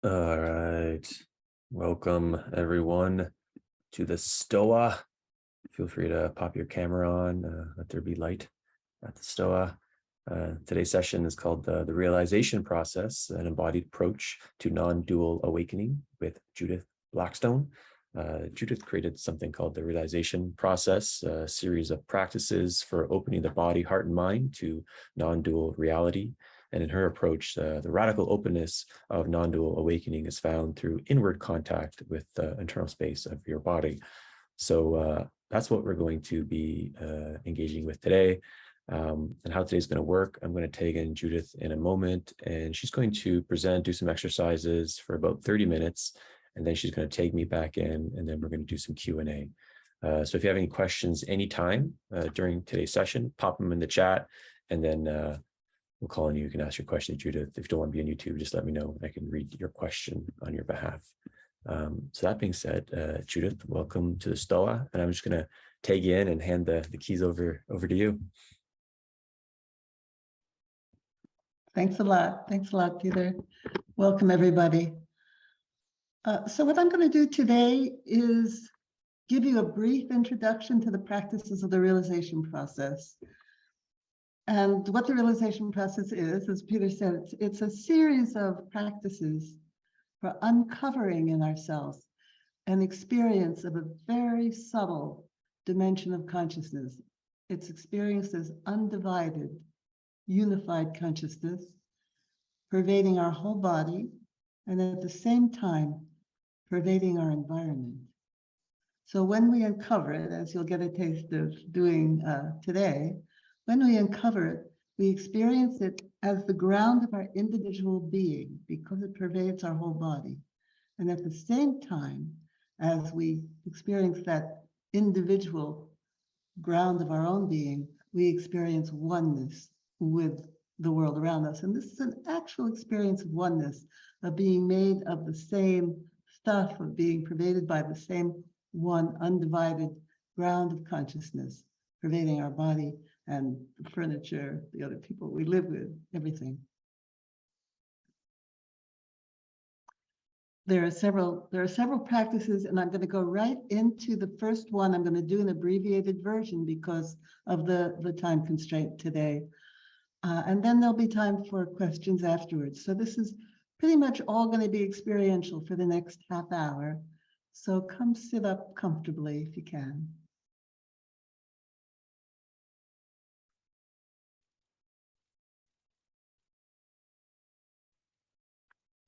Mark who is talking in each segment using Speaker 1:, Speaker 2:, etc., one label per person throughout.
Speaker 1: All right. Welcome, everyone, to the STOA. Feel free to pop your camera on, let there be light at the STOA. Today's session is called the Realization Process, an Embodied Approach to Non-Dual Awakening with Judith Blackstone. Judith created something called the Realization Process, a series of practices for opening the body, heart, and mind to non-dual reality. And in her approach, the radical openness of non-dual awakening is found through inward contact with the internal space of your body. So that's what we're going to be engaging with today. And how today's going to work. I'm going to tag in Judith in a moment, and she's going to do some exercises for about 30 minutes, and then she's going to tag me back in, and then we're going to do some Q&A. So if you have any questions anytime during today's session, pop them in the chat, and then we'll call on you. You can ask your question to Judith. If you don't want to be on YouTube, just let me know. I can read your question on your behalf. So that being said, Judith, welcome to the STOA, and I'm just going to tag you in and hand the keys over to you.
Speaker 2: Thanks a lot. Thanks a lot, Peter. Welcome, everybody. So what I'm going to do today is give you a brief introduction to the practices of the realization process. And what the realization process is, as Peter said, it's a series of practices for uncovering in ourselves an experience of a very subtle dimension of consciousness. It's experienced as undivided, unified consciousness, pervading our whole body, and at the same time, pervading our environment. So when we uncover it, as you'll get a taste of doing today, when we uncover it, we experience it as the ground of our individual being because it pervades our whole body. And at the same time, as we experience that individual ground of our own being, we experience oneness with the world around us. And this is an actual experience of oneness, of being made of the same stuff, of being pervaded by the same one undivided ground of consciousness, pervading our body and the furniture, the other people we live with, everything. There are several practices, and I'm going to go right into the first one. I'm going to do an abbreviated version because of the time constraint today. And then there'll be time for questions afterwards. So this is pretty much all going to be experiential for the next half hour. So come sit up comfortably if you can.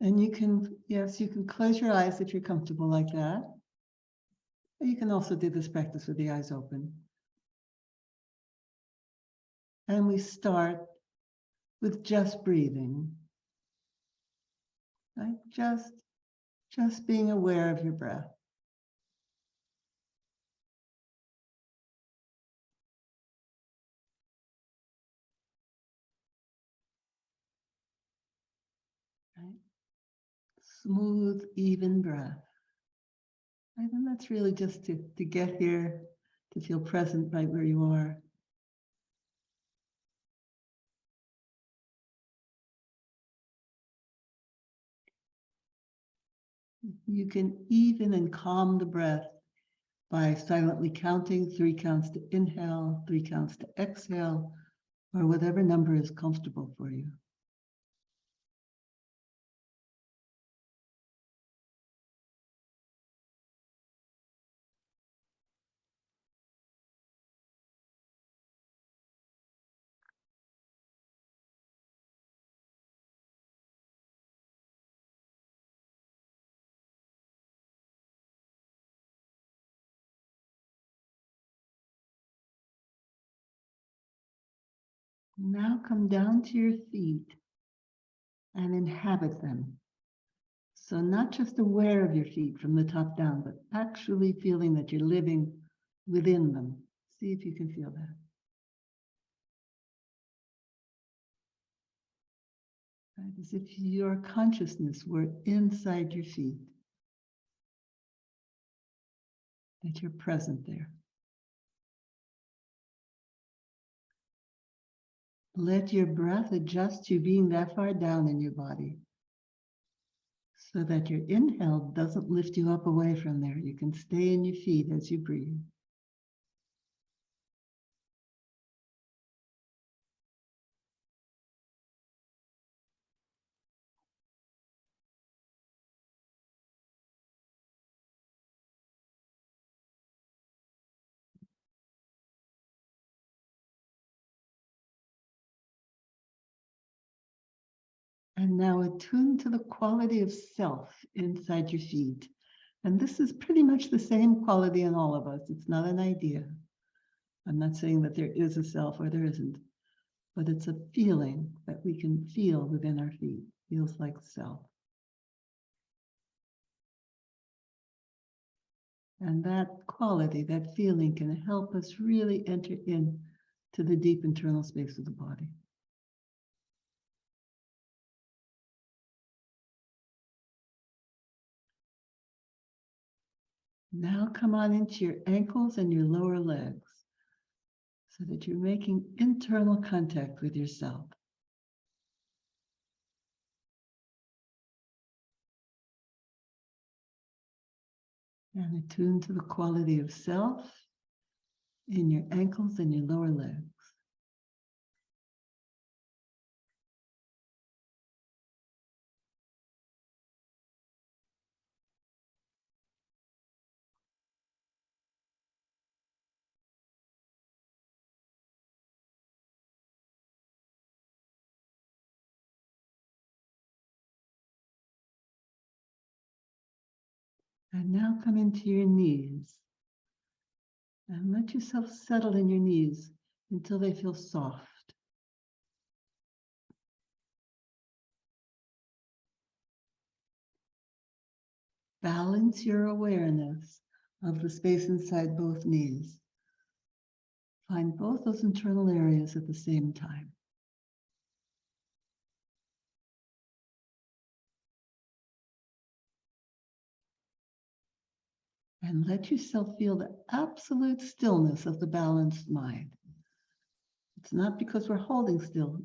Speaker 2: And you can, yes, you can close your eyes if you're comfortable like that. Or you can also do this practice with the eyes open. And we start with just breathing. Right? Just being aware of your breath. Right? Smooth, even breath. Right? And that's really just to get here, to feel present right where you are. You can even and calm the breath by silently counting 3 counts to inhale, 3 counts to exhale, or whatever number is comfortable for you. Now come down to your feet and inhabit them. So not just aware of your feet from the top down, but actually feeling that you're living within them. See if you can feel that. Right? As if your consciousness were inside your feet, that you're present there. Let your breath adjust to being that far down in your body. so that your inhale doesn't lift you up away from there. You can stay in your feet as you breathe. And now attune to the quality of self inside your feet. And this is pretty much the same quality in all of us. It's not an idea. I'm not saying that there is a self or there isn't, but it's a feeling that we can feel within our feet. Feels like self. And that quality, that feeling can help us really enter into the deep internal space of the body. Now come on into your ankles and your lower legs so that you're making internal contact with yourself. And attune to the quality of self in your ankles and your lower legs. And now come into your knees and let yourself settle in your knees until they feel soft. Balance your awareness of the space inside both knees. Find both those internal areas at the same time. And let yourself feel the absolute stillness of the balanced mind. It's not because we're holding still.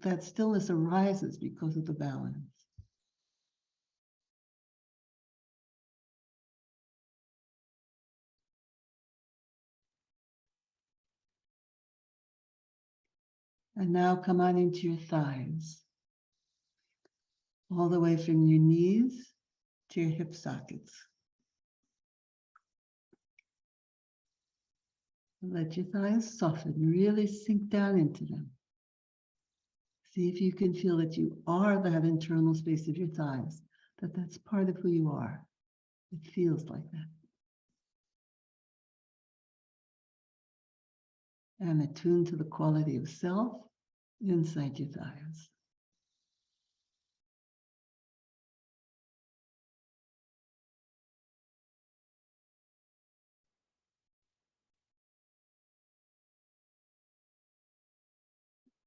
Speaker 2: That stillness arises because of the balance. And now come on into your thighs, all the way from your knees to your hip sockets. Let your thighs soften, really sink down into them. See if you can feel that you are that internal space of your thighs, that's part of who you are. It feels like that. And attune to the quality of self inside your thighs.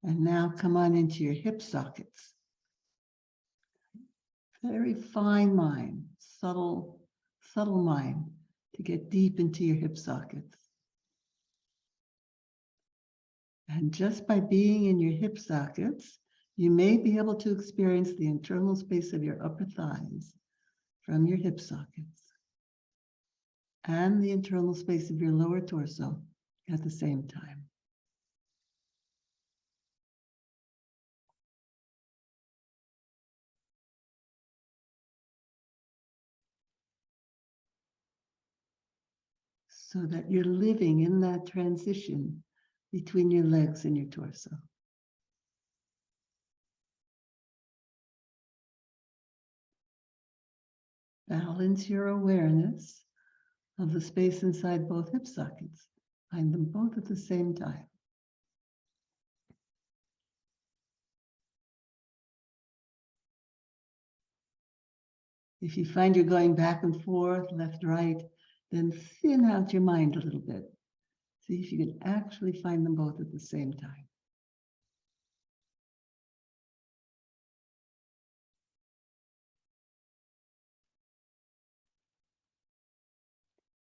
Speaker 2: And now come on into your hip sockets. Very fine mind, subtle mind to get deep into your hip sockets. And just by being in your hip sockets, you may be able to experience the internal space of your upper thighs from your hip sockets and the internal space of your lower torso at the same time. So that you're living in that transition between your legs and your torso. Balance your awareness of the space inside both hip sockets. Find them both at the same time. If you find you're going back and forth, left, right, then thin out your mind a little bit. See if you can actually find them both at the same time.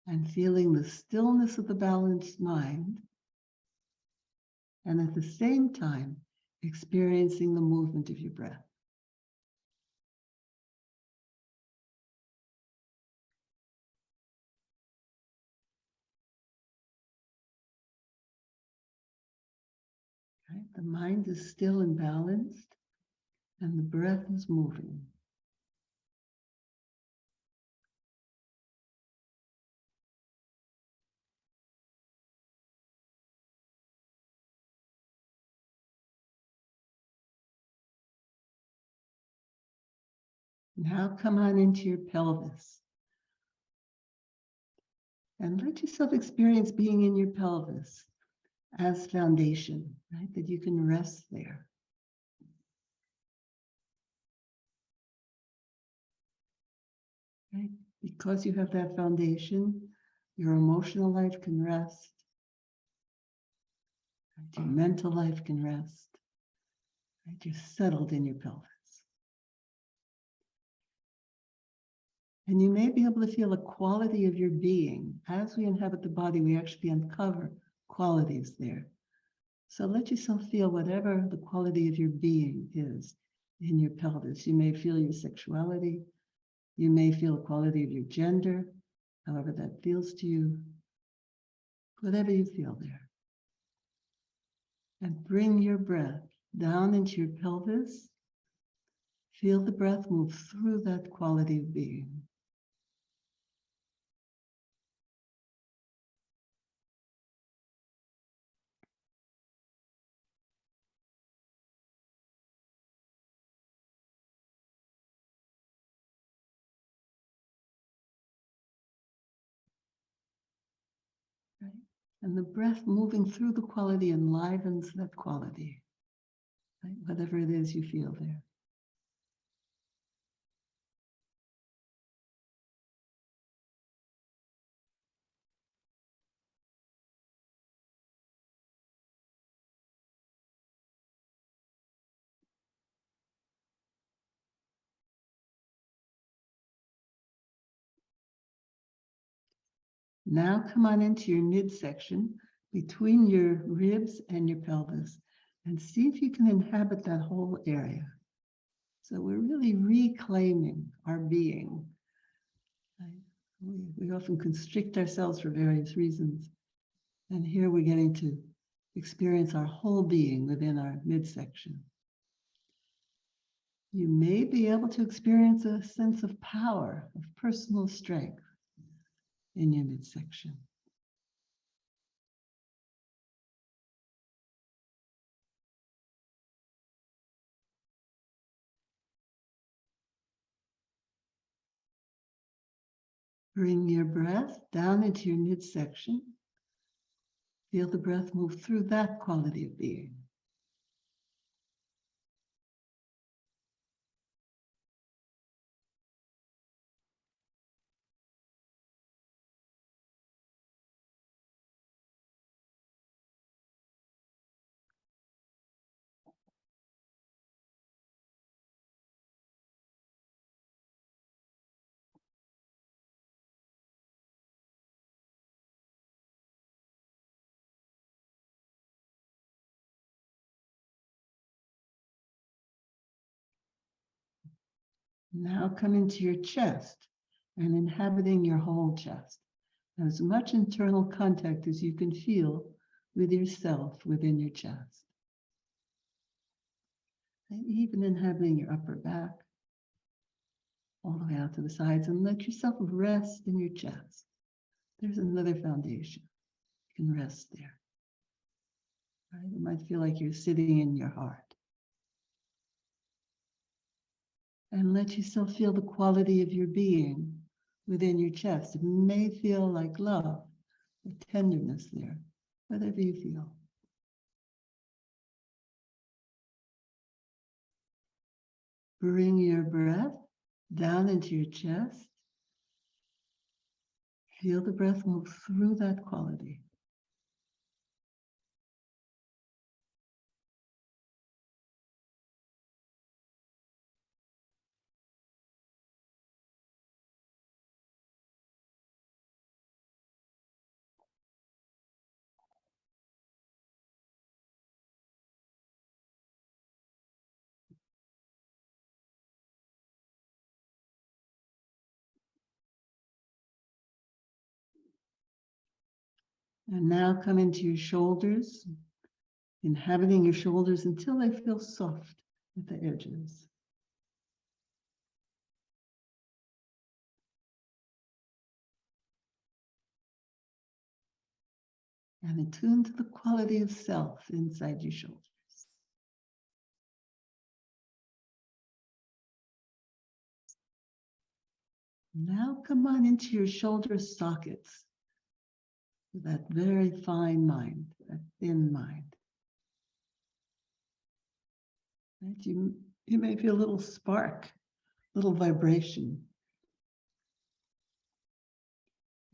Speaker 2: And feeling the stillness of the balanced mind, and at the same time, experiencing the movement of your breath. The mind is still and balanced, and the breath is moving. Now come on into your pelvis and let yourself experience being in your pelvis as foundation, right? That you can rest there. Right? Because you have that foundation, your emotional life can rest. Right? Your mental life can rest. Right? You're settled in your pelvis. And you may be able to feel a quality of your being. As we inhabit the body, we actually uncover qualities there. So let yourself feel whatever the quality of your being is in your pelvis. You may feel your sexuality. You may feel the quality of your gender, however that feels to you. Whatever you feel there. And bring your breath down into your pelvis. Feel the breath move through that quality of being. Right? And the breath moving through the quality enlivens that quality. Right? Whatever it is you feel there. Now come on into your midsection between your ribs and your pelvis and see if you can inhabit that whole area. So we're really reclaiming our being. Right? We often constrict ourselves for various reasons. And here we're getting to experience our whole being within our midsection. You may be able to experience a sense of power, of personal strength in your midsection. Bring your breath down into your midsection. Feel the breath move through that quality of being. Now come into your chest and inhabiting your whole chest. As much internal contact as you can feel with yourself within your chest. And even inhabiting your upper back, all the way out to the sides, and let yourself rest in your chest. There's another foundation. You can rest there. Right? It might feel like you're sitting in your heart. And let yourself feel the quality of your being within your chest. It may feel like love or tenderness there, whatever you feel. Bring your breath down into your chest. Feel the breath move through that quality. And now come into your shoulders. inhabiting your shoulders until they feel soft at the edges. And attune to the quality of self inside your shoulders. Now come on into your shoulder sockets, that very fine mind, that thin mind. Right? You may feel a little spark, little vibration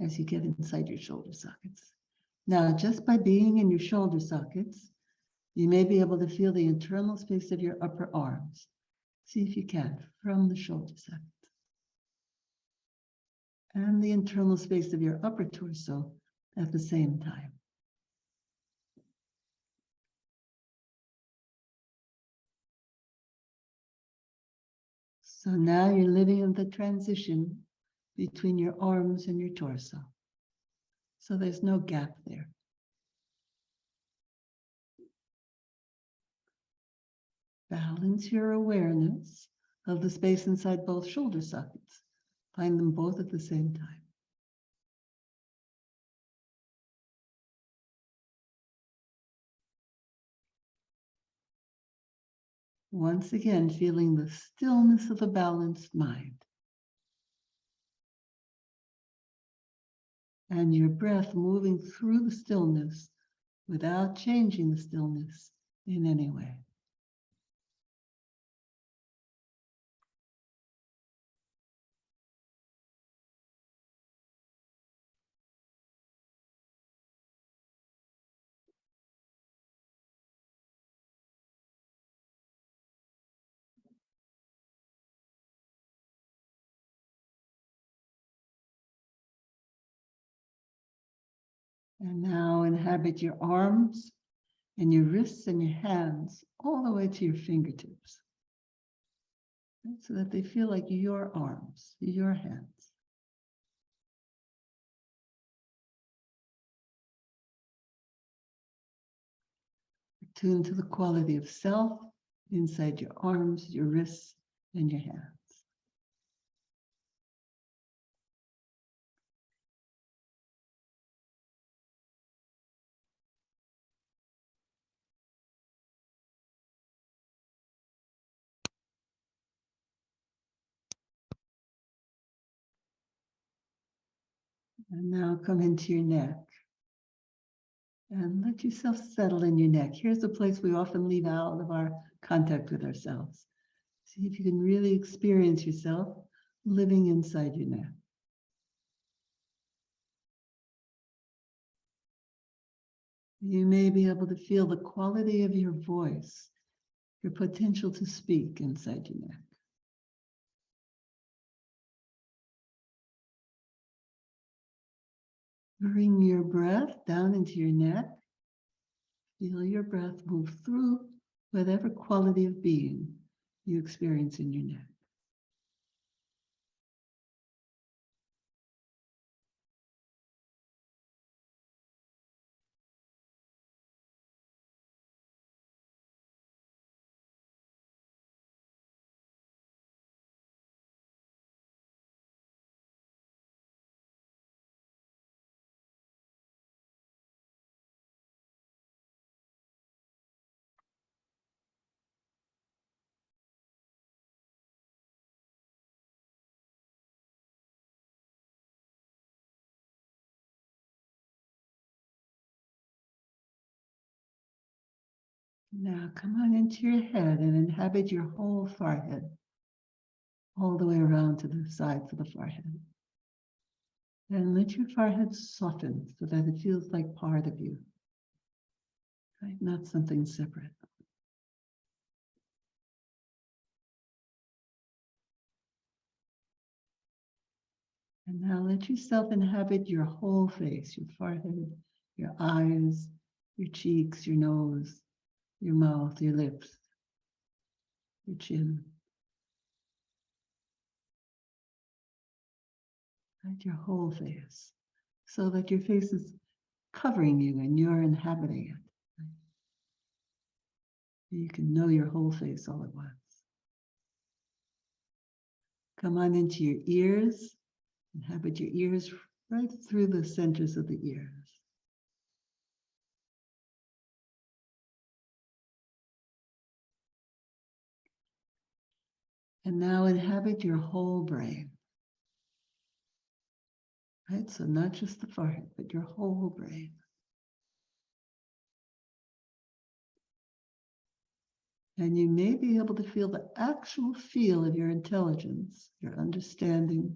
Speaker 2: as you get inside your shoulder sockets. Now, just by being in your shoulder sockets, you may be able to feel the internal space of your upper arms. See if you can, from the shoulder sockets. And the internal space of your upper torso at the same time. So now you're living in the transition between your arms and your torso. So there's no gap there. Balance your awareness of the space inside both shoulder sockets. Find them both at the same time. Once again, feeling the stillness of a balanced mind. And your breath moving through the stillness without changing the stillness in any way. And now inhabit your arms and your wrists and your hands all the way to your fingertips. Right? So that they feel like your arms, your hands. Attune to the quality of self inside your arms, your wrists, and your hands. And now come into your neck. And let yourself settle in your neck. Here's a place we often leave out of our contact with ourselves. See if you can really experience yourself living inside your neck. You may be able to feel the quality of your voice, your potential to speak inside your neck. Bring your breath down into your neck. Feel your breath move through whatever quality of being you experience in your neck. Now come on into your head and inhabit your whole forehead, all the way around to the sides of the forehead. And let your forehead soften so that it feels like part of you, right? Not something separate. And now let yourself inhabit your whole face, your forehead, your eyes, your cheeks, your nose, your mouth, your lips, your chin. Right? Your whole face, so that your face is covering you and you're inhabiting it. Right? You can know your whole face all at once. Come on into your ears. Inhabit your ears right through the centers of the ears. And now inhabit your whole brain. Right? So not just the forehead, but your whole brain. And you may be able to feel the actual feel of your intelligence, your understanding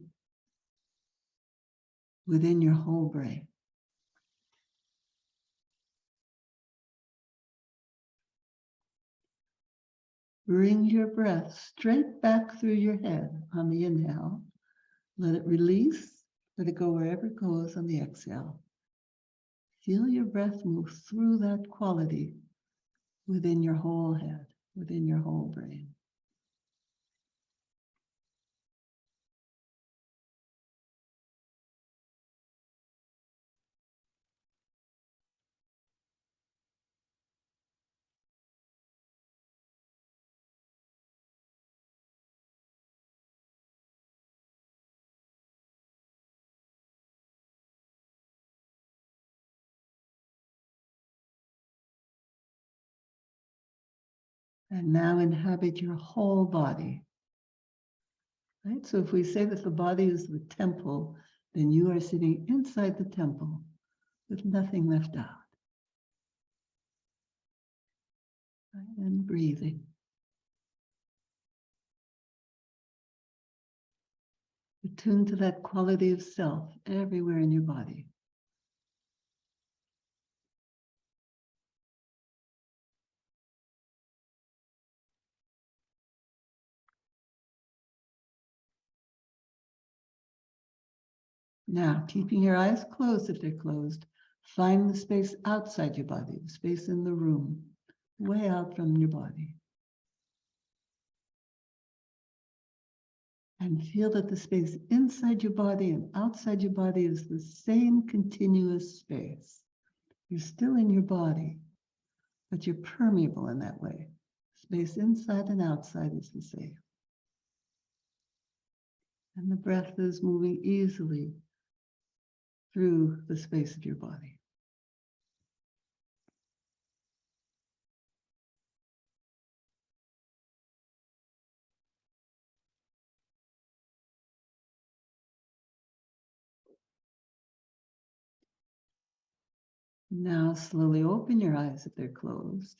Speaker 2: within your whole brain. Bring your breath straight back through your head on the inhale. Let it release. Let it go wherever it goes on the exhale. Feel your breath move through that quality within your whole head, within your whole brain. And now inhabit your whole body. Right? So if we say that the body is the temple, then you are sitting inside the temple with nothing left out. Right? And breathing. Attune to that quality of self everywhere in your body. Now, keeping your eyes closed if they're closed, find the space outside your body, the space in the room, way out from your body. And feel that the space inside your body and outside your body is the same continuous space. You're still in your body, but you're permeable in that way. Space inside and outside is the same. And the breath is moving easily through the space of your body. Now slowly open your eyes if they're closed.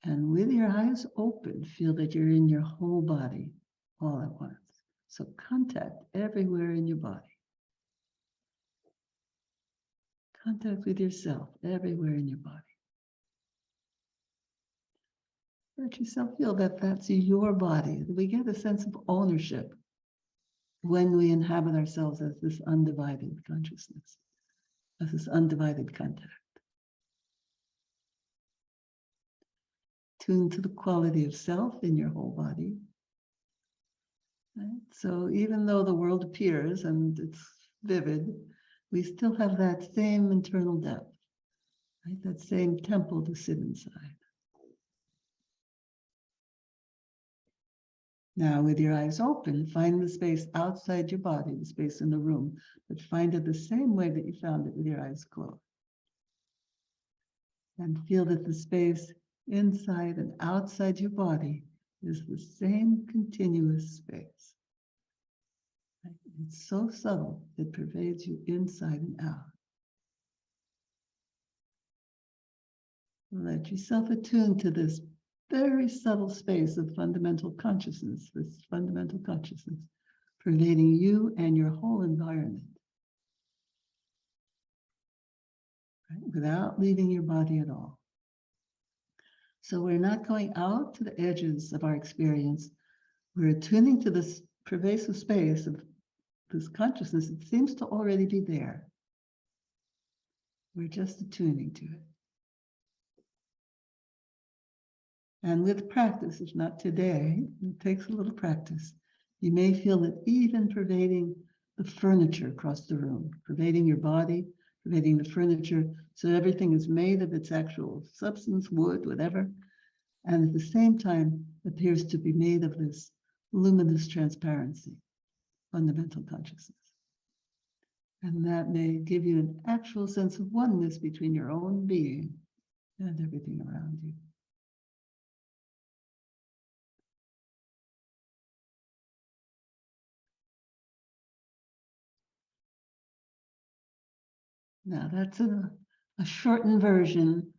Speaker 2: And with your eyes open, feel that you're in your whole body all at once. So contact everywhere in your body. Contact with yourself everywhere in your body. Let yourself feel that that's your body. We get a sense of ownership when we inhabit ourselves as this undivided consciousness, as this undivided contact. Tune to the quality of self in your whole body. Right? So even though the world appears and it's vivid, we still have that same internal depth, right? That same temple to sit inside. Now, with your eyes open, find the space outside your body, the space in the room, but find it the same way that you found it with your eyes closed. And feel that the space inside and outside your body is the same continuous space. Right? It's so subtle, it pervades you inside and out. Let yourself attune to this very subtle space of fundamental consciousness, this fundamental consciousness pervading you and your whole environment, right? Without leaving your body at all. So we're not going out to the edges of our experience. We're attuning to this pervasive space of this consciousness. It seems to already be there. We're just attuning to it. And with practice, if not today, it takes a little practice, you may feel it even pervading the furniture across the room, pervading your body, pervading the furniture, so everything is made of its actual substance, wood, whatever. and at the same time appears to be made of this luminous transparency, fundamental consciousness. And that may give you an actual sense of oneness between your own being and everything around you. Now that's a shortened version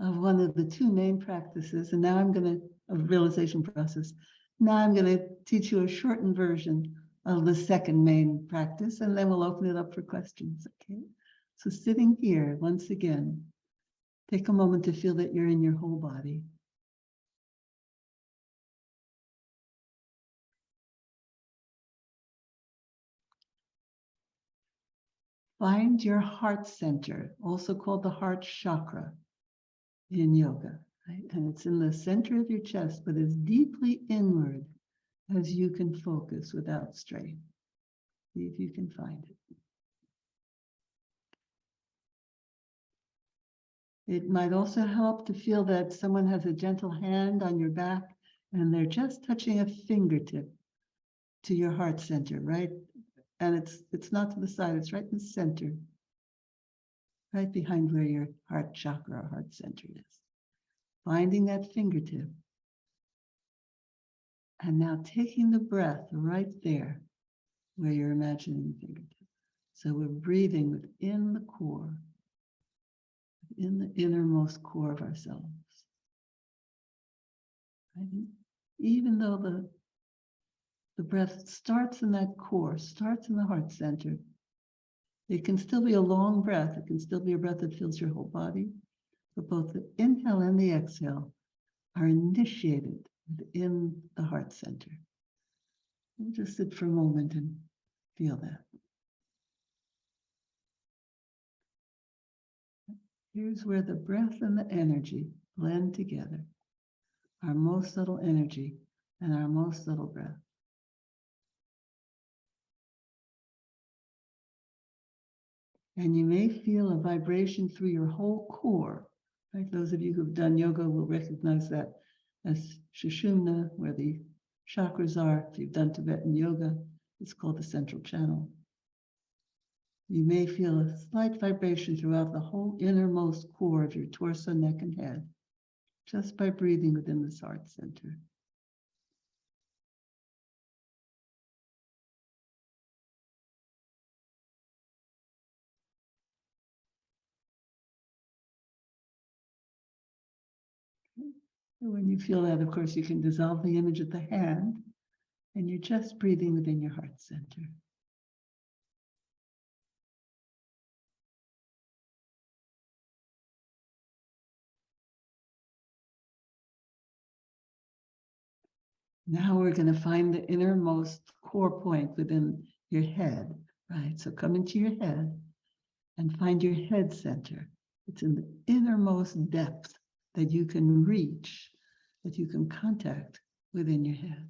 Speaker 2: of one of the two main practices. And now I'm going to, of realization process. Now I'm going to teach you a shortened version of the second main practice, and then we'll open it up for questions, okay? So sitting here, once again, take a moment to feel that you're in your whole body. Find your heart center, also called the heart chakra in yoga, right? And it's in the center of your chest, but as deeply inward as you can focus without strain. See if you can find it. It might also help to feel that someone has a gentle hand on your back and they're just touching a fingertip to your heart center, right? And it's not to the side, it's right in the center, right behind where your heart chakra or heart center is. Finding that fingertip. And now taking the breath right there where you're imagining the fingertip. So we're breathing within the core, in the innermost core of ourselves. Right? Even though the breath starts in that core, starts in the heart center, it can still be a long breath. It can still be a breath that fills your whole body. But both the inhale and the exhale are initiated within the heart center. We'll just sit for a moment and feel that. Here's where the breath and the energy blend together. Our most subtle energy and our most subtle breath. And you may feel a vibration through your whole core. Right? Those of you who've done yoga will recognize that as Sushumna, where the chakras are. If you've done Tibetan yoga, it's called the central channel. You may feel a slight vibration throughout the whole innermost core of your torso, neck, and head, just by breathing within this heart center. And when you feel that, of course, you can dissolve the image of the hand, and you're just breathing within your heart center. Now we're going to find the innermost core point within your head, right? So come into your head and find your head center. It's in the innermost depth that you can reach, that you can contact within your head.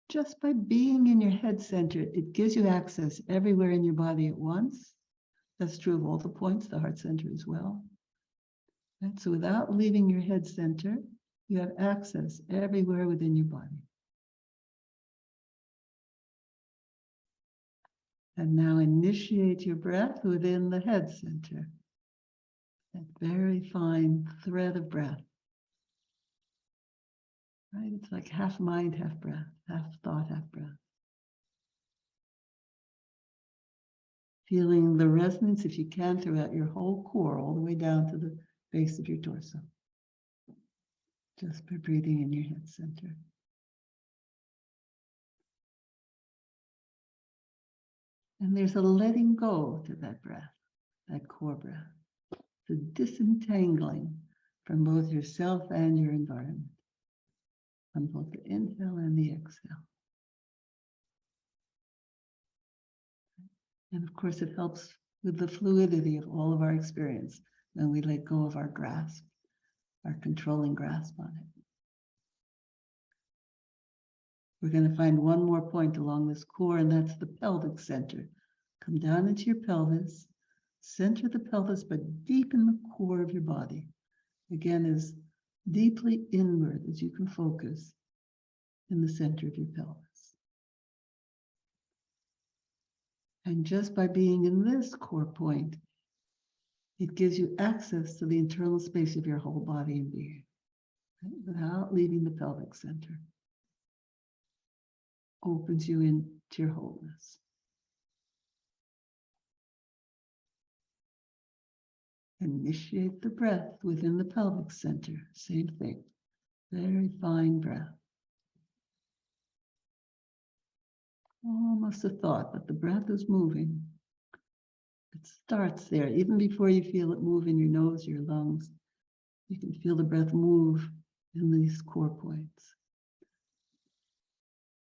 Speaker 2: Just by being in your head center, it gives you access everywhere in your body at once. That's true of all the points, the heart center as well. Right? So without leaving your head center, you have access everywhere within your body. And now initiate your breath within the head center. That very fine thread of breath. Right? It's like half mind, half breath, half thought, half breath. Feeling the resonance, if you can, throughout your whole core, all the way down to the base of your torso. Just by breathing in your head center. And there's a letting go to that breath, that core breath. The disentangling from both yourself and your environment, on both the inhale and the exhale. And of course, it helps with the fluidity of all of our experience when we let go of our grasp, our controlling grasp on it. We're going to find one more point along this core, and that's the pelvic center. Come down into your pelvis, center the pelvis, but deep in the core of your body. Again, as deeply inward as you can focus in the center of your pelvis. And just by being in this core point, it gives you access to the internal space of your whole body and being, right? Without leaving the pelvic center. Opens you into your wholeness. Initiate the breath within the pelvic center. Same thing. Very fine breath. Almost a thought, but the breath is moving. It starts there. Even before you feel it move in your nose, your lungs, you can feel the breath move in these core points.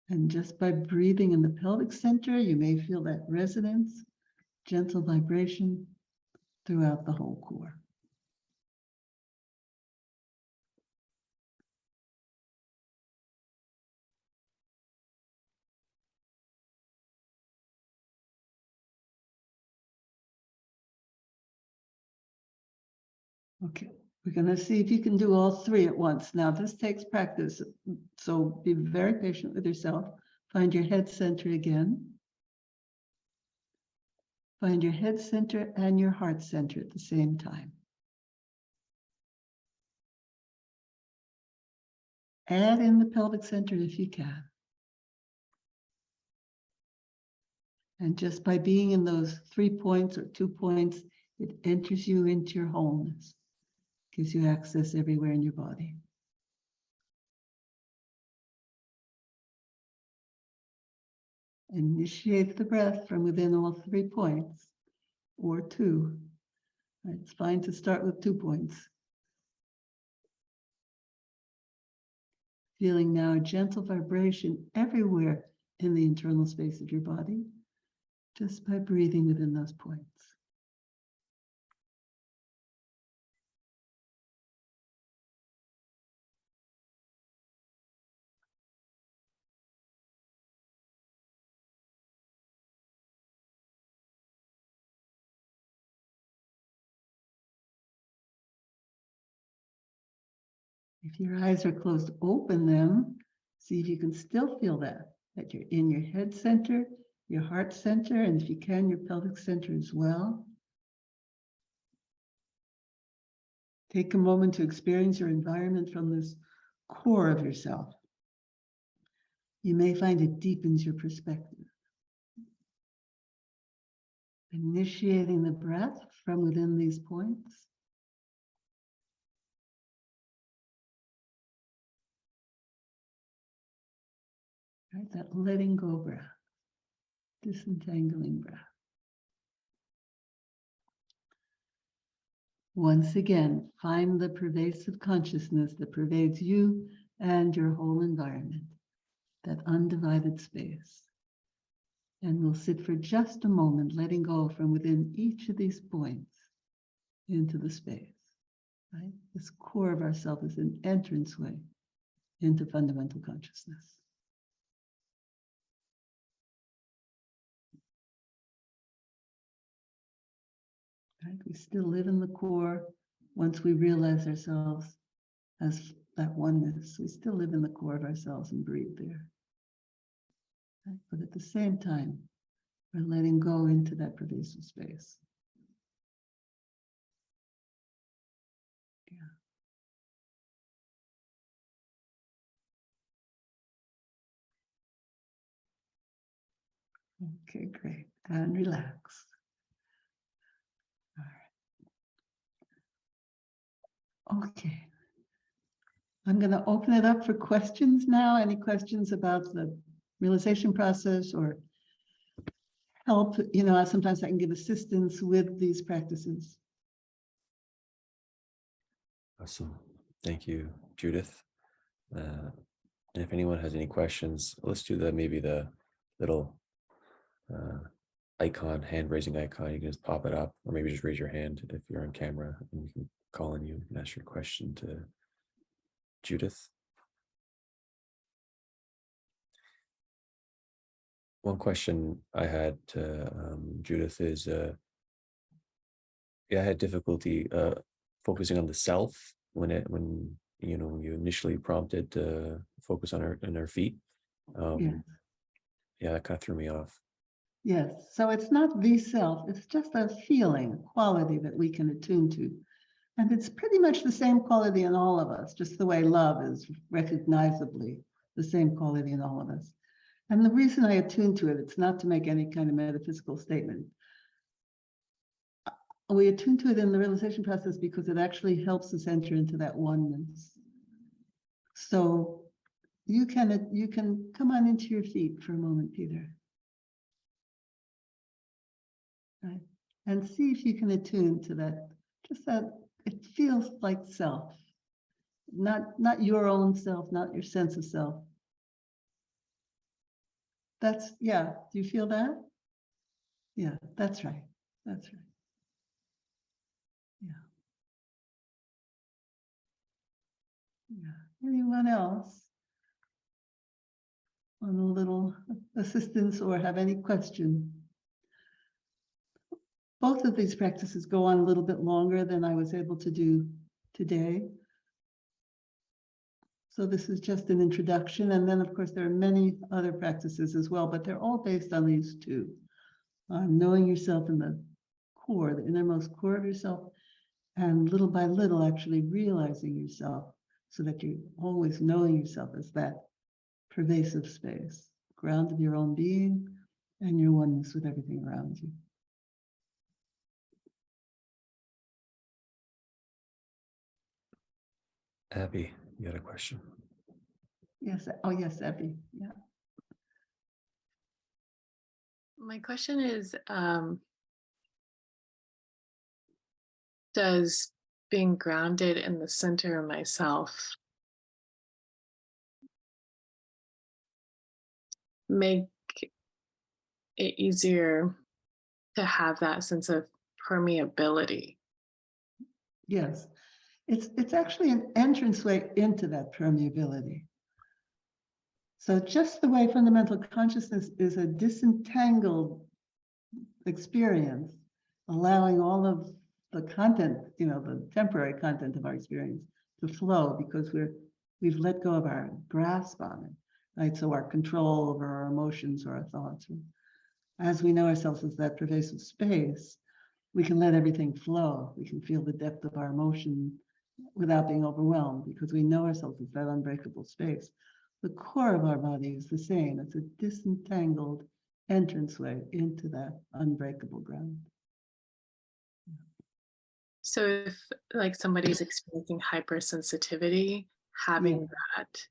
Speaker 2: And just by breathing in the pelvic center, you may feel that resonance, gentle vibration throughout the whole core. Okay, we're going to see if you can do all three at once. Now, this takes practice, so be very patient with yourself. Find your head center again. Find your head center and your heart center at the same time. Add in the pelvic center if you can. And just by being in those 3 points or 2 points, it enters you into your wholeness. Gives you access everywhere in your body. Initiate the breath from within all 3 points or 2. It's fine to start with 2 points. Feeling now a gentle vibration everywhere in the internal space of your body, just by breathing within those points. If your eyes are closed, open them. See if you can still feel that you're in your head center, your heart center, and if you can, your pelvic center as well. Take a moment to experience your environment from this core of yourself. You may find it deepens your perspective. Initiating the breath from within these points. Right, that letting go breath, disentangling breath. Once again, find the pervasive consciousness that pervades you and your whole environment, that undivided space. And we'll sit for just a moment, letting go from within each of these points into the space. Right? This core of ourself is an entranceway into fundamental consciousness. Right? We still live in the core once we realize ourselves as that oneness. We still live in the core of ourselves and breathe there. Right? But at the same time, we're letting go into that pervasive space. Yeah. Okay, great. And relax. All right. Okay. I'm going to open it up for questions now. Any questions about the realization process or help? You know, sometimes I can give assistance with these practices.
Speaker 1: Awesome. Thank you, Judith. And if anyone has any questions, let's do maybe the little icon, hand raising icon. You can just pop it up, or maybe just raise your hand if you're on camera, and we can call on you and ask your question to Judith. One question I had to Judith is, I had difficulty focusing on the self when you initially prompted to focus on our feet.
Speaker 2: Yes.
Speaker 1: Yeah, that kind of threw me off.
Speaker 2: Yes. So it's not the self, it's just a feeling, a quality that we can attune to. And it's pretty much the same quality in all of us, just the way love is recognizably the same quality in all of us. And the reason I attune to it, it's not to make any kind of metaphysical statement. We attune to it in the realization process because it actually helps us enter into that oneness. So you can come on into your feet for a moment, Peter. Right? And see if you can attune to that, just that it feels like self, not your own self, not your sense of self. That's, yeah, do you feel that? Yeah, that's right. That's right. Yeah. Yeah. Anyone else want a little assistance or have any question? Both of these practices go on a little bit longer than I was able to do today. So this is just an introduction. And then, of course, there are many other practices as well, but they're all based on these two. Knowing yourself in the core, the innermost core of yourself, and little by little actually realizing yourself so that you're always knowing yourself as that pervasive space, ground of your own being and your oneness with everything around you.
Speaker 1: Abby, you had a question?
Speaker 2: Yes. Oh, yes, Abby. Yeah.
Speaker 3: My question is, does being grounded in the center of myself make it easier to have that sense of permeability?
Speaker 2: Yes. It's actually an entranceway into that permeability. So just the way fundamental consciousness is a disentangled experience, allowing all of the content, the temporary content of our experience to flow because we've let go of our grasp on it, right? So our control over our emotions or our thoughts. As we know ourselves as that pervasive space, we can let everything flow. We can feel the depth of our emotion without being overwhelmed because we know ourselves as that unbreakable space. The core of our body is the same. It's a disentangled entranceway into that unbreakable ground.
Speaker 3: So if like somebody's experiencing hypersensitivity, having that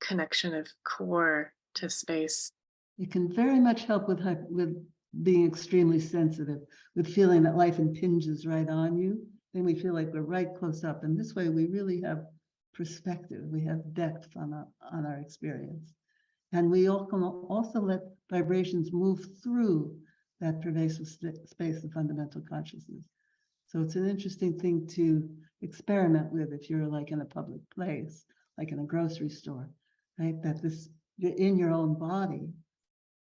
Speaker 3: connection of core to space.
Speaker 2: It can very much help with being extremely sensitive, with feeling that life impinges right on you. Then we feel like we're right close up. And this way we really have perspective. We have depth on our experience. And we all can also let vibrations move through that pervasive space of fundamental consciousness. So it's an interesting thing to experiment with if you're like in a public place, like in a grocery store, right? That you're in your own body,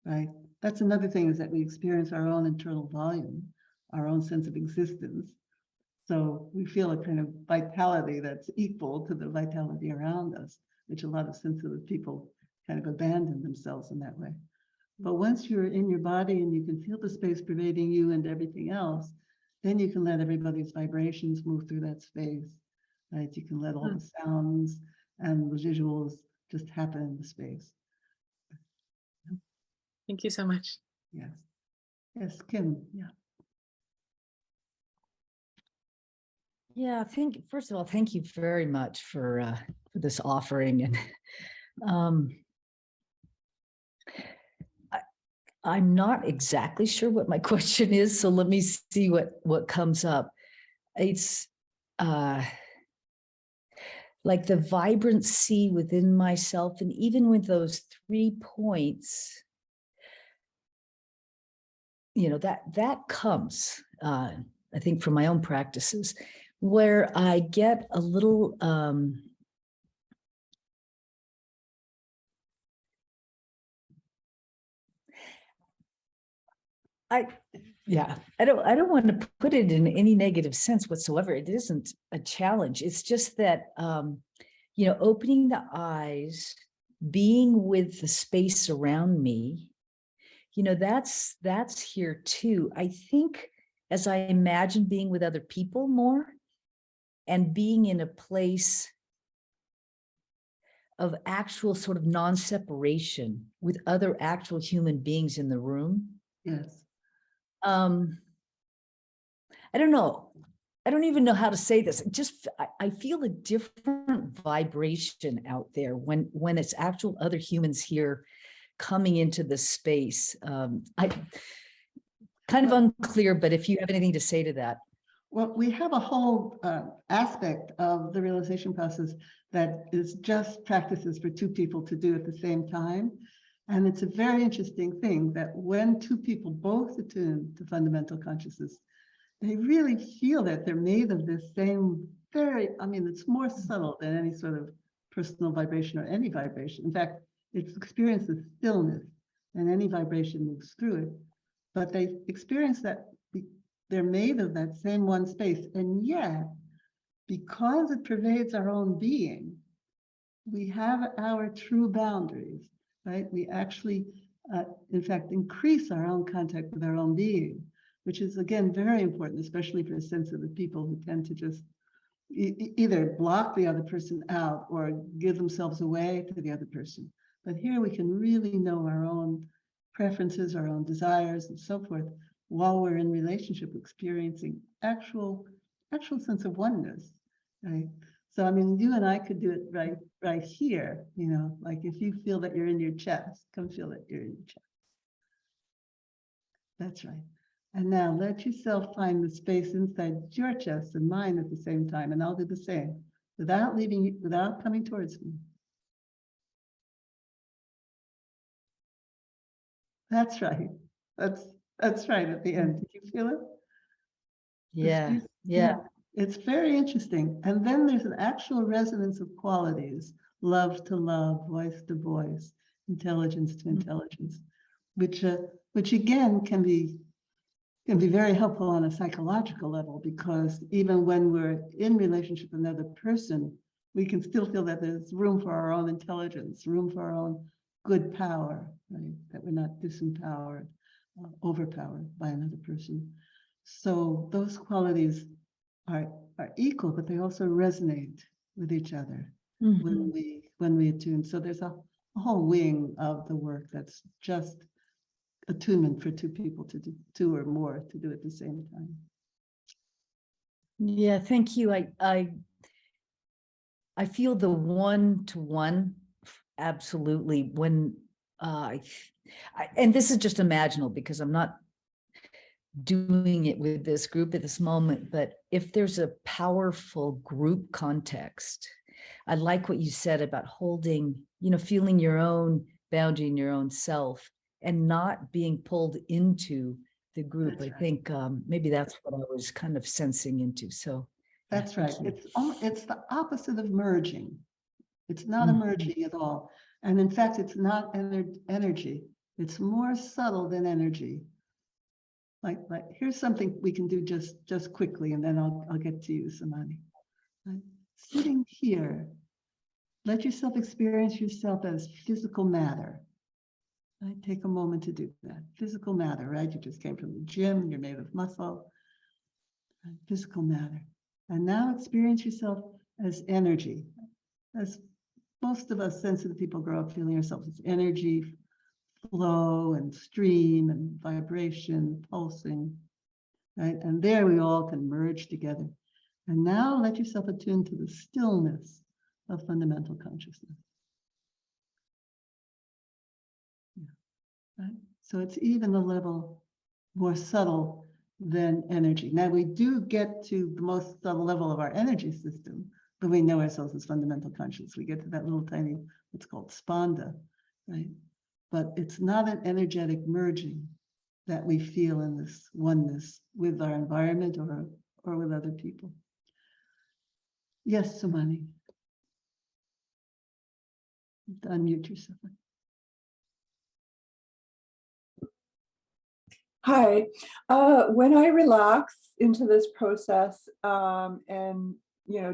Speaker 2: right? That's another thing, is that we experience our own internal volume, our own sense of existence. So we feel a kind of vitality that's equal to the vitality around us, which a lot of sensitive people kind of abandon themselves in that way. But once you're in your body and you can feel the space pervading you and everything else, then you can let everybody's vibrations move through that space, right? You can let all the sounds and the visuals just happen in the space.
Speaker 3: Thank you so much.
Speaker 2: Yes. Yes, Kim. Yeah.
Speaker 4: Yeah, first of all, thank you very much for this offering. And I'm not exactly sure what my question is, so let me see what comes up. It's like the vibrancy within myself, and even with those 3 points, that comes, I think, from my own practices, where I get a little I don't want to put it in any negative sense whatsoever. It isn't a challenge. It's just that opening the eyes, being with the space around me, that's here too. I think as I imagine being with other people more and being in a place of actual sort of non-separation with other actual human beings in the room.
Speaker 2: Yes.
Speaker 4: I don't know. I don't even know how to say this. I feel a different vibration out there when it's actual other humans here coming into the space. I kind of unclear, but if you have anything to say to that.
Speaker 2: Well, we have a whole aspect of the realization process that is just practices for two people to do at the same time. And it's a very interesting thing that when two people both attune to fundamental consciousness, they really feel that they're made of this same it's more subtle than any sort of personal vibration or any vibration. In fact, it's experiences stillness and any vibration moves through it. But they experience that they're made of that same one space. And yet, because it pervades our own being, we have our true boundaries, right? We actually, in fact, increase our own contact with our own being, which is, again, very important, especially for sensitive people who tend to just either block the other person out or give themselves away to the other person. But here we can really know our own preferences, our own desires, and so forth, while we're in relationship, experiencing actual sense of oneness, right? So, you and I could do it right here, like if you feel that you're in your chest, come feel that you're in your chest. That's right. And now let yourself find the space inside your chest and mine at the same time, and I'll do the same, without leaving you, without coming towards me. That's right. That's right at the end. Did you feel it?
Speaker 4: Yeah.
Speaker 2: It's very interesting. And then there's an actual resonance of qualities, love to love, voice to voice, intelligence to intelligence, which again can be very helpful on a psychological level, because even when we're in relationship with another person, we can still feel that there's room for our own intelligence, room for our own good power, right? That we're not disempowered, overpowered by another person. So those qualities are equal, but they also resonate with each other when we attune. So there's a whole wing of the work that's just attunement for two people to do, two or more to do at the same time.
Speaker 4: Yeah, thank you. I feel the one-to-one absolutely when and this is just imaginal because I'm not doing it with this group at this moment, but if there's a powerful group context, I like what you said about holding, feeling your own boundary in your own self and not being pulled into the group.
Speaker 2: That's
Speaker 4: I think maybe that's what I was kind of sensing into. So
Speaker 2: that's right. It's the opposite of merging. It's not emerging at all. And in fact, it's not energy. It's more subtle than energy. Like here's something we can do just quickly, and then I'll get to you, Samani. Right? Sitting here, let yourself experience yourself as physical matter. Right? Take a moment to do that. Physical matter, right? You just came from the gym, you're made of muscle. Right? Physical matter. And now experience yourself as energy. As most of us sensitive people grow up feeling ourselves as energy, flow and stream and vibration, pulsing, right? And there we all can merge together. And now let yourself attune to the stillness of fundamental consciousness. Yeah. Right? So it's even a level more subtle than energy. Now we do get to the most subtle level of our energy system, but we know ourselves as fundamental consciousness. We get to that little tiny, what's called spanda, right? But it's not an energetic merging that we feel in this oneness with our environment or with other people. Yes, Samani. Unmute yourself.
Speaker 5: Hi. When I relax into this process, and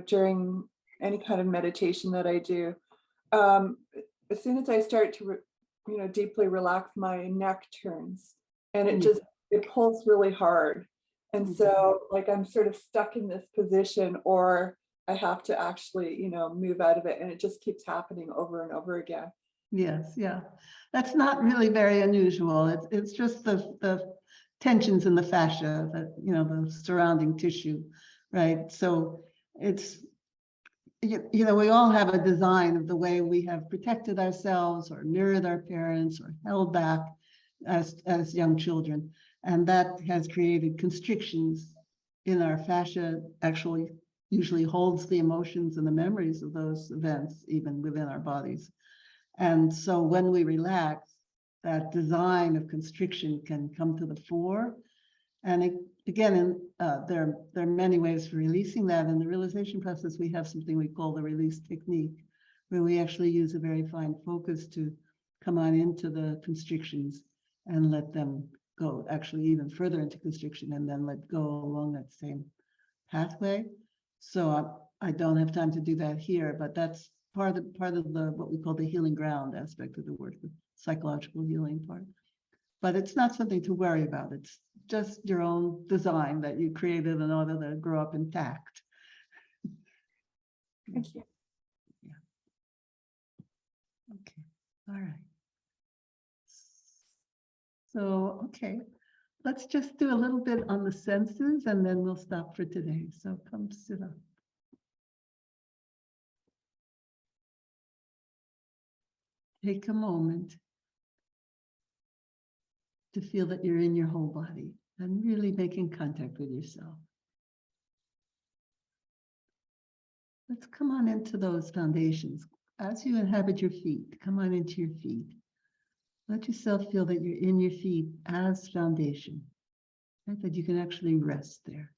Speaker 5: during any kind of meditation that I do, as soon as I start to, deeply relax, my neck turns, and it pulls really hard. And so like I'm sort of stuck in this position, or I have to actually, move out of it, and it just keeps happening over and over again.
Speaker 2: Yes, yeah. That's not really very unusual. It's just the tensions in the fascia, that, the surrounding tissue, right? So it's, we all have a design of the way we have protected ourselves or mirrored our parents or held back as young children. And that has created constrictions in our fascia, actually usually holds the emotions and the memories of those events, even within our bodies. And so when we relax, that design of constriction can come to the fore. And again, there are many ways for releasing that. In the realization process, we have something we call the release technique, where we actually use a very fine focus to come on into the constrictions and let them go actually even further into constriction, and then let go along that same pathway. So I don't have time to do that here, but that's part of the what we call the healing ground aspect of the work, the psychological healing part. But it's not something to worry about. It's just your own design that you created in order to grow up intact.
Speaker 5: Thank you.
Speaker 2: Yeah. Okay. All right. So, okay. Let's just do a little bit on the senses, and then we'll stop for today. So come sit up. Take a moment to feel that you're in your whole body and really making contact with yourself. Let's come on into those foundations. As you inhabit your feet, come on into your feet. Let yourself feel that you're in your feet as foundation, right? That you can actually rest there.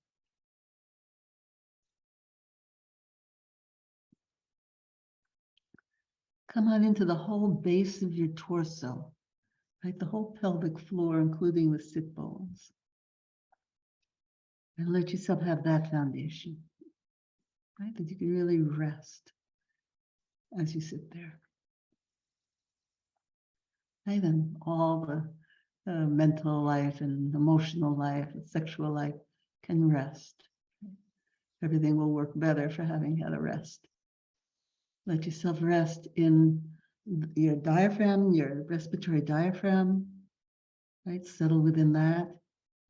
Speaker 2: Come on into the whole base of your torso, right? The whole pelvic floor, including the sit bones. And let yourself have that foundation, right? That you can really rest as you sit there. Right? And all the mental life and emotional life and sexual life can rest. Everything will work better for having had a rest. Let yourself rest in your diaphragm, your respiratory diaphragm, right? Settle within that.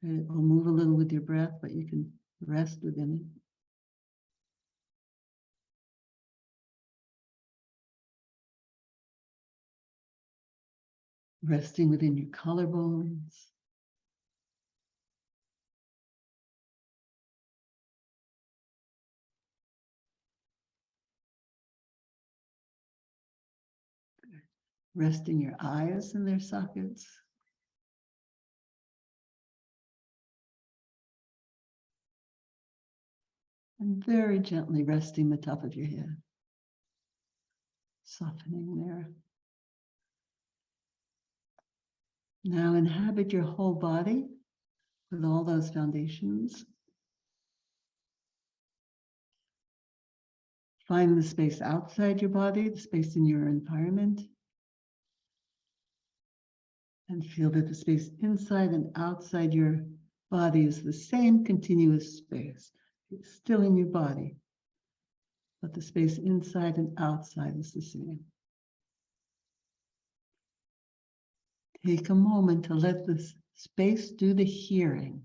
Speaker 2: It will move a little with your breath, but you can rest within it. Resting within your collarbones. Resting your eyes in their sockets. And very gently resting the top of your head. Softening there. Now inhabit your whole body with all those foundations. Find the space outside your body, the space in your environment. And feel that the space inside and outside your body is the same continuous space. It's still in your body, but the space inside and outside is the same. Take a moment to let this space do the hearing.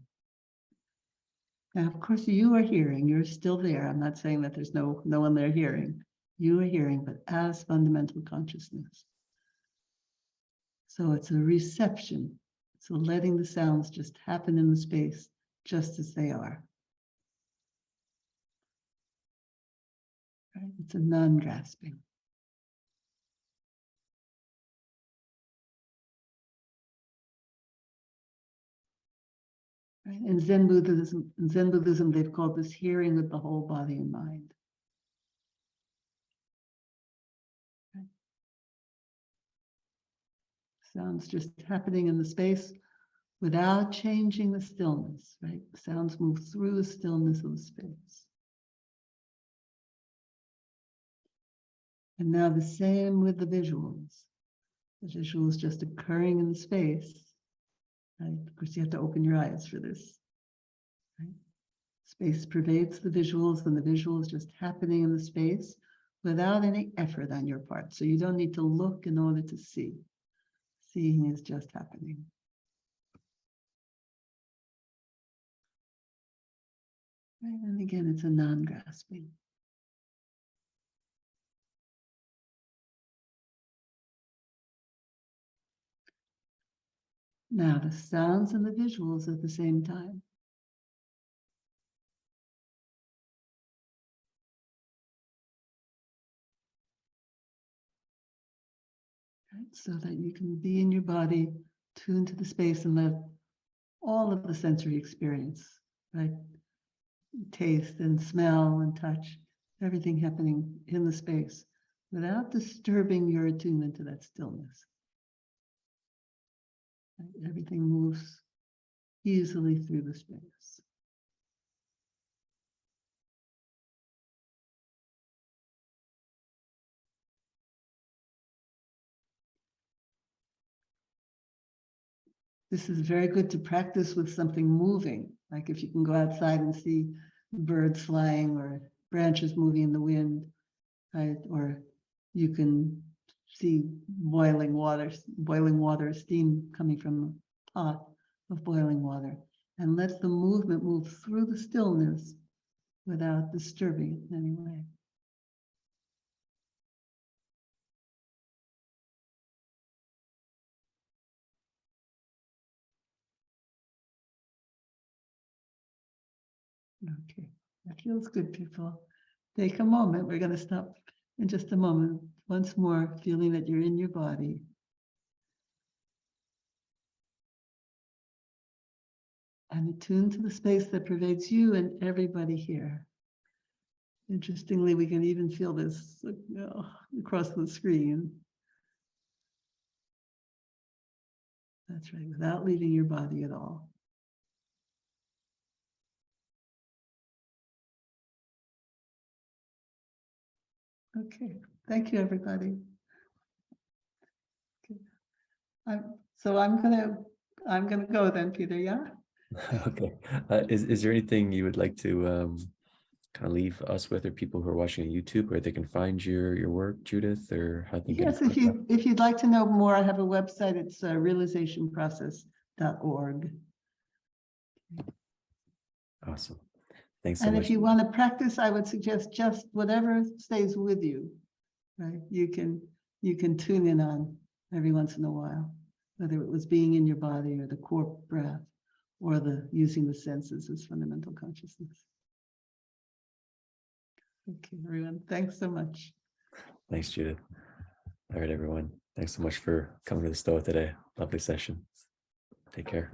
Speaker 2: Now, of course, you are hearing. You're still there. I'm not saying that there's no one there hearing. You are hearing, but as fundamental consciousness. So it's a reception. So letting the sounds just happen in the space just as they are. Right? It's a non-grasping. Right? In Zen Buddhism, they've called this hearing with the whole body and mind. Right? Sounds just happening in the space without changing the stillness, right? Sounds move through the stillness of the space. And now the same with the visuals. The visuals just occurring in the space. Right? Of course, you have to open your eyes for this. Right? Space pervades the visuals, and the visuals just happening in the space without any effort on your part. So you don't need to look in order to see. Seeing is just happening. Right? And again, it's a non-grasping. Now the sounds and the visuals at the same time. Right? So that you can be in your body, tuned to the space, and let all of the sensory experience, right? Taste and smell and touch, everything happening in the space without disturbing your attunement to that stillness. Right? Everything moves easily through the space. This is very good to practice with something moving, like if you can go outside and see birds flying or branches moving in the wind, right? Or you can see boiling water, steam coming from a pot of boiling water, and let the movement move through the stillness without disturbing it in any way. Okay, that feels good, people. Take a moment. We're going to stop in just a moment. Once more, feeling that you're in your body. And attune to the space that pervades you and everybody here. Interestingly, we can even feel this across the screen. That's right, without leaving your body at all. Okay, thank you, everybody. Okay. I'm gonna go then, Peter. Yeah.
Speaker 1: Okay. Is there anything you would like to kind of leave us with, or people who are watching on YouTube, where they can find your work, Judith, or how they can?
Speaker 2: Yes, if you'd like to know more, I have a website. It's realizationprocess.org.
Speaker 1: Awesome. Thanks so
Speaker 2: And
Speaker 1: much.
Speaker 2: if you want to practice, I would suggest just whatever stays with you. Right? You can tune in on every once in a while, whether it was being in your body or the core breath or the using the senses as fundamental consciousness. Okay, everyone. Thanks so much.
Speaker 1: Thanks, Judith. All right, everyone. Thanks so much for coming to the Stoa today. Lovely session. Take care.